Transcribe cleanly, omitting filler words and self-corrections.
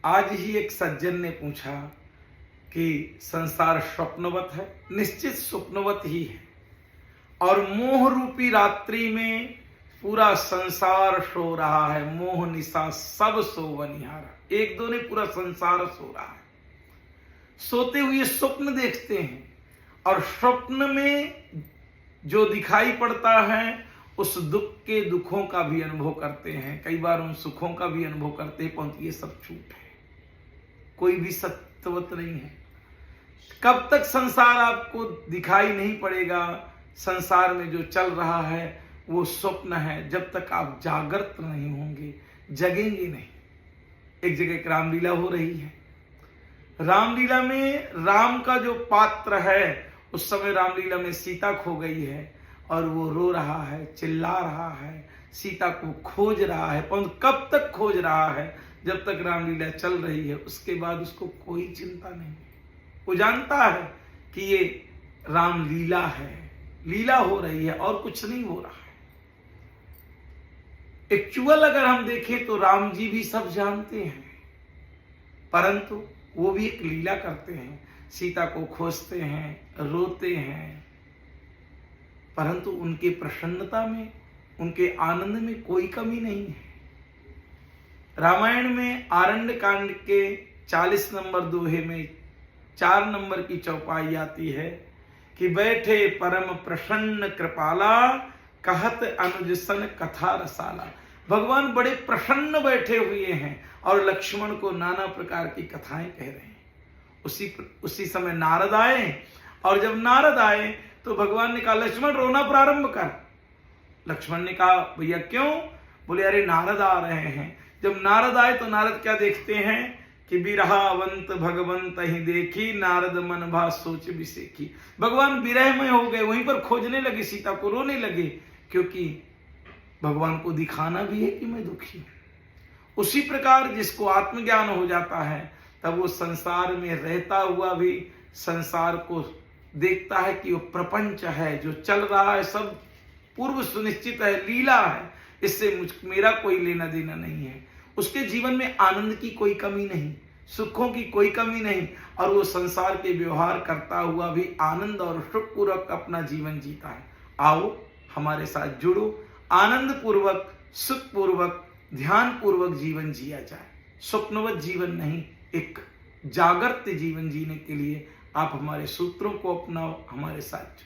आज ही एक सज्जन ने पूछा कि संसार स्वप्नवत है। निश्चित स्वप्नवत ही है, और मोह रूपी रात्रि में पूरा संसार सो रहा है। मोह निशा सब सोवनिहारा, एक दो ने पूरा संसार सो रहा है। सोते हुए स्वप्न देखते हैं, और स्वप्न में जो दिखाई पड़ता है उस दुख के दुखों का भी अनुभव करते हैं, कई बार उन सुखों का भी अनुभव करते हैं, परंतु ये सब झूठ है, कोई भी सत्यवत नहीं है। कब तक संसार आपको दिखाई नहीं पड़ेगा, संसार में जो चल रहा है वो स्वप्न है, जब तक आप जागृत नहीं होंगे, जगेंगे नहीं। एक जगह एक रामलीला हो रही है। रामलीला में राम का जो पात्र है, उस समय रामलीला में सीता खो गई है, और वो रो रहा है, चिल्ला रहा है, सीता को खोज रहा है। परंतु कब तक खोज रहा है? जब तक रामलीला चल रही है, उसके बाद उसको कोई चिंता नहीं। वो जानता है कि ये रामलीला है, लीला हो रही है और कुछ नहीं हो रहा है। एक्चुअल अगर हम देखें तो राम जी भी सब जानते हैं, परंतु वो भी एक लीला करते हैं। सीता को खोजते हैं, रोते हैं, परंतु उनके प्रसन्नता में, उनके आनंद में कोई कमी नहीं है। रामायण में आरण्य कांड के 40 नंबर दोहे में 4 नंबर की चौपाई आती है कि बैठे परम प्रसन्न कृपाला, कहत अनुज सन कथा रसाला। भगवान बड़े प्रसन्न बैठे हुए हैं और लक्ष्मण को नाना प्रकार की कथाएं कह रहे हैं। उसी समय नारद आए, और जब नारद आए तो भगवान ने कहा लक्ष्मण रोना प्रारंभ कर। लक्ष्मण ने कहा भैया क्यों? बोले अरे नारद आ रहे हैं। जब नारद आए तो नारद क्या देखते हैं कि बिरहावंत भगवंत ही देखी, नारद मन भा सोच बिसेखी। भगवान विरह में हो गए, वहीं पर खोजने लगे, सीता को रोने लगे, क्योंकि भगवान को दिखाना भी है कि मैं दुखी हूं। उसी प्रकार जिसको आत्मज्ञान हो जाता है, तब वो संसार में रहता हुआ भी संसार को देखता है कि वो प्रपंच है, जो चल रहा है सब पूर्व सुनिश्चित है, लीला है, इससे मेरा कोई लेना देना नहीं है। उसके जीवन में आनंद की कोई कमी नहीं, सुखों की कोई कमी नहीं, और वो संसार के व्यवहार करता हुआ भी आनंद और सुखपूर्वक अपना जीवन जीता है। आओ हमारे साथ जुड़ो, आनंद पूर्वक, सुख पूर्वक, ध्यान पूर्वक जीवन जिया जाए। स्वप्नवत जीवन नहीं, एक जागृत जीवन जीने के लिए आप हमारे सूत्रों को अपनाओ, हमारे साथ